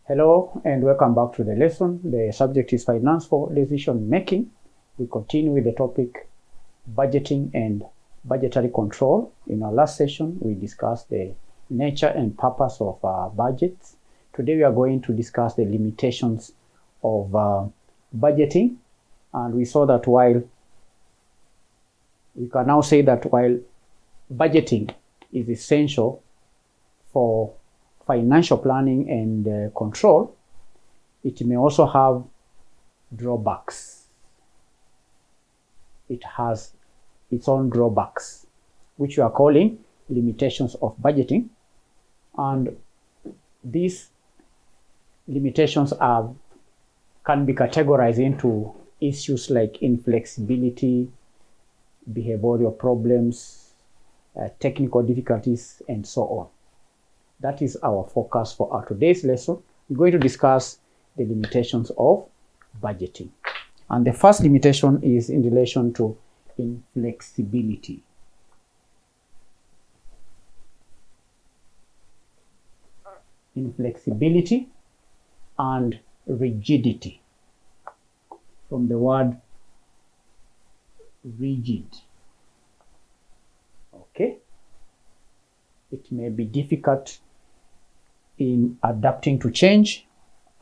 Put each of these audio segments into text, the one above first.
Hello and welcome back to the lesson. The subject is finance for decision making. We continue with the topic budgeting and budgetary control. In our last session, we discussed the nature and purpose of budgets. Today, we are going to discuss the limitations of budgeting. And we saw that we can now say that while budgeting is essential for financial planning and control, it may also have drawbacks. It has its own drawbacks, which we are calling limitations of budgeting. And these limitations can be categorized into issues like inflexibility, behavioral problems, technical difficulties, and so on. That is our focus for our today's lesson. We're going to discuss the limitations of budgeting. And the first limitation is in relation to inflexibility. Inflexibility and rigidity, from the word rigid. Okay? It may be difficult in adapting to change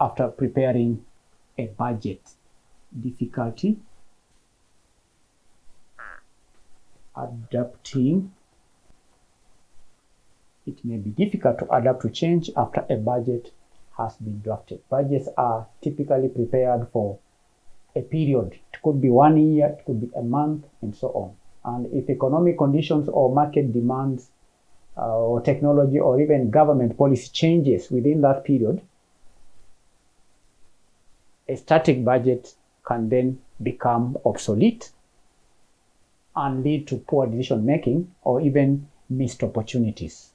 after preparing a budget. Difficulty adapting. It may be difficult to adapt to change after a budget has been drafted. Budgets are typically prepared for a period. It could be 1 year, it could be a month, and so on. And if economic conditions or market demands or technology or even government policy changes within that period, a static budget can then become obsolete and lead to poor decision making or even missed opportunities.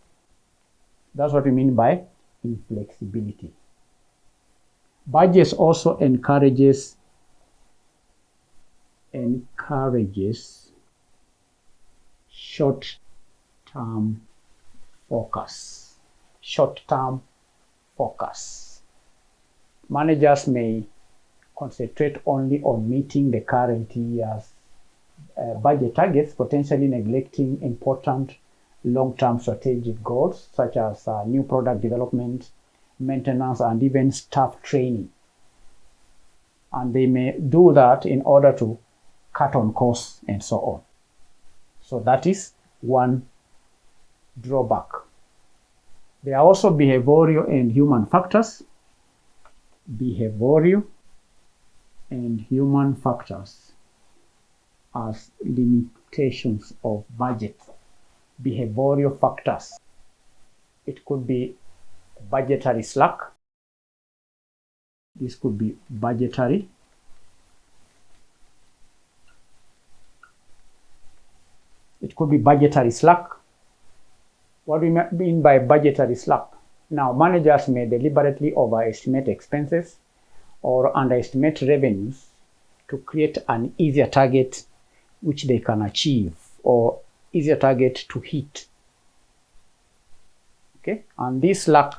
That's what we mean by inflexibility. Budgets also encourages short-term focus. Short-term focus. Managers may concentrate only on meeting the current year's budget targets, potentially neglecting important long-term strategic goals such as new product development, maintenance, and even staff training. And they may do that in order to cut on costs and so on. So that is one drawback. There are also behavioral and human factors. Behavioral and human factors as limitations of budget. Behavioral factors. It could be budgetary slack. This could be budgetary. It could be budgetary slack. What do we mean by budgetary slack? Now, managers may deliberately overestimate expenses or underestimate revenues to create an easier target which they can achieve or easier target to hit. Okay, and this slack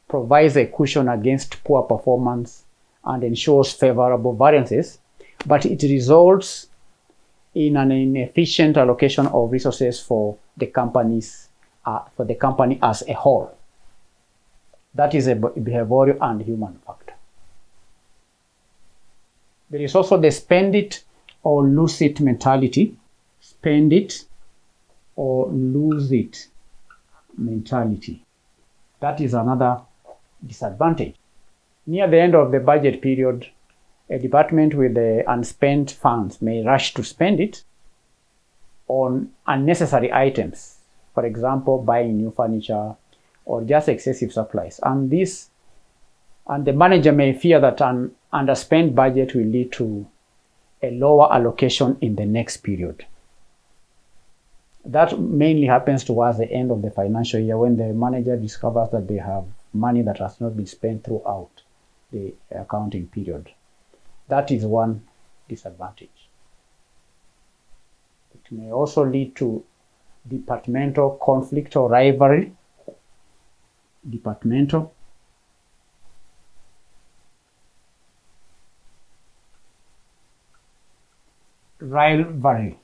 provides a cushion against poor performance and ensures favorable variances, but it results in an inefficient allocation of resources for the company as a whole. That is a behavioral and human factor. There is also the spend it or lose it mentality. Spend it or lose it mentality. That is another disadvantage. Near the end of the budget period, a department with the unspent funds may rush to spend it on unnecessary items, for example, buying new furniture or just excessive supplies. And the manager may fear that an underspent budget will lead to a lower allocation in the next period. That mainly happens towards the end of the financial year when the manager discovers that they have money that has not been spent throughout the accounting period. That is one disadvantage. It may also lead to departmental conflict or rivalry. Departmental rivalry,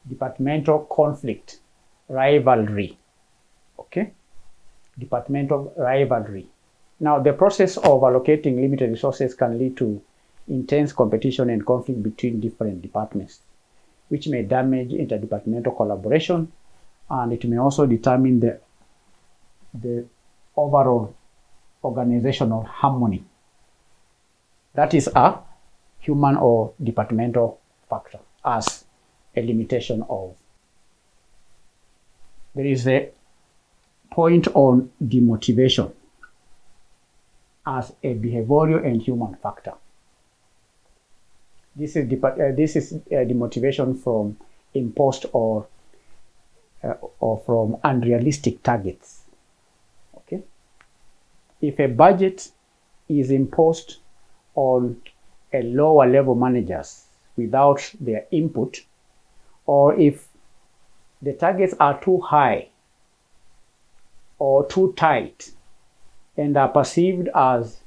departmental conflict, rivalry. Okay, departmental rivalry. Now, the process of allocating limited resources can lead to intense competition and conflict between different departments, which may damage interdepartmental collaboration, and it may also determine the overall organizational harmony. That is a human or departmental factor as a limitation of. There is a point on demotivation as a behavioral and human factor. This is demotivation from imposed or from unrealistic targets. Okay, if a budget is imposed on a lower level managers without their input, or if the targets are too high or too tight and are perceived as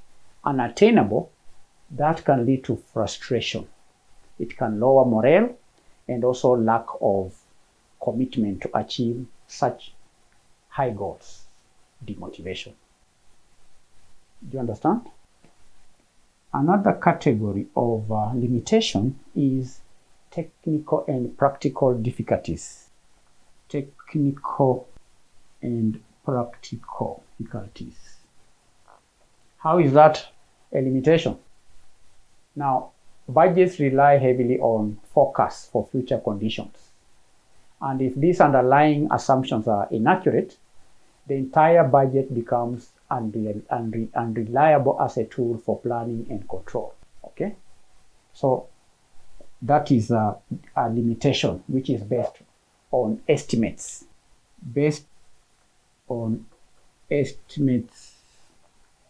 unattainable, that can lead to frustration. It can lower morale and also lack of commitment to achieve such high goals. Demotivation. Do you understand? Another category of limitation is technical and practical difficulties. Technical and practical difficulties. How is that a limitation? Now, budgets rely heavily on forecasts for future conditions. And if these underlying assumptions are inaccurate, the entire budget becomes unreliable as a tool for planning and control. Okay? So that is a limitation which is based on estimates. Based on estimates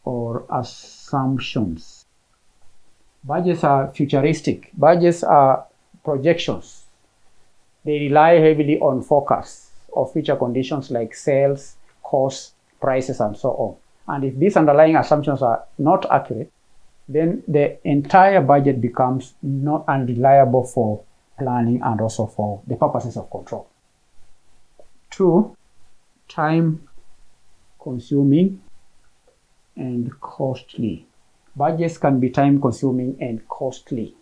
or assumptions. Budgets are futuristic. Budgets are projections. They rely heavily on forecasts of future conditions like sales, costs, prices, and so on. And if these underlying assumptions are not accurate, then the entire budget becomes not unreliable for planning and also for the purposes of control. 2, time consuming and costly. Budgets can be time consuming and costly.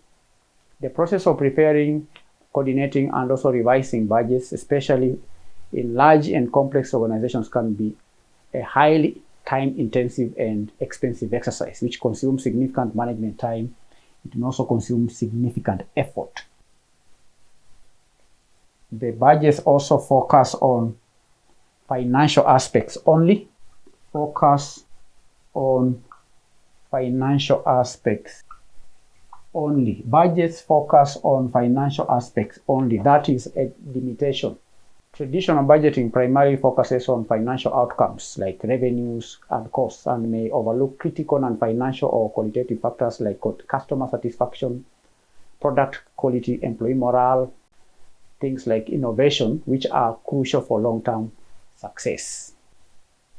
The process of preparing, coordinating, and also revising budgets, especially in large and complex organizations, can be a highly time-intensive and expensive exercise, which consumes significant management time. It may also consume significant effort. The budgets also focus on financial aspects only. Focus on financial aspects only. Budgets focus on financial aspects only. That is a limitation. Traditional budgeting primarily focuses on financial outcomes like revenues and costs, and may overlook critical non-financial or qualitative factors like customer satisfaction, product quality, employee morale, things like innovation, which are crucial for long-term success.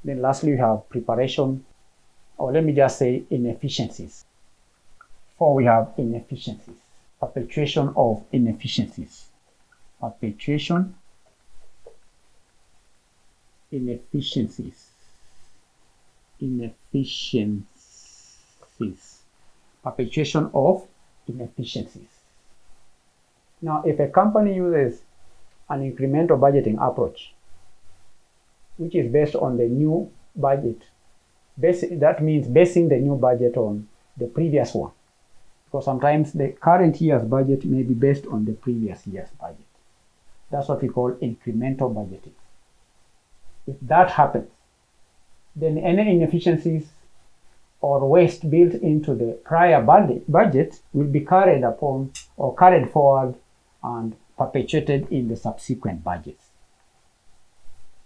Then lastly, we have preparation, or let me just say inefficiencies. 4, we have inefficiencies. Perpetuation of inefficiencies. Perpetuation, inefficiencies. Inefficiencies. Perpetuation of inefficiencies. Now, if a company uses an incremental budgeting approach, which is based on the new budget, that means basing the new budget on the previous one, because sometimes the current year's budget may be based on the previous year's budget. That's what we call incremental budgeting. If that happens, then any inefficiencies or waste built into the prior budget will be carried upon or carried forward and perpetuated in the subsequent budgets.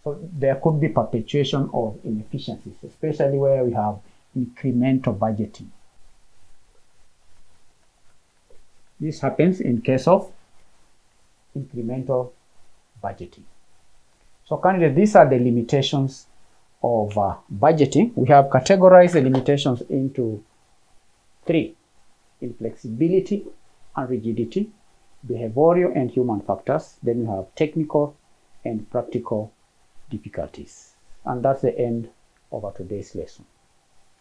So there could be perpetuation of inefficiencies, especially where we have incremental budgeting. This happens in case of incremental budgeting. So currently, these are the limitations of budgeting. We have categorized the limitations into 3: inflexibility and rigidity, behavioral and human factors. Then we have technical and practical difficulties. And that's the end of our today's lesson.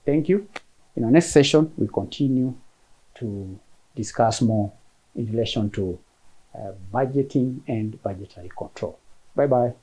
Thank you. In our next session, we continue to discuss more in relation to budgeting and budgetary control. Bye-bye.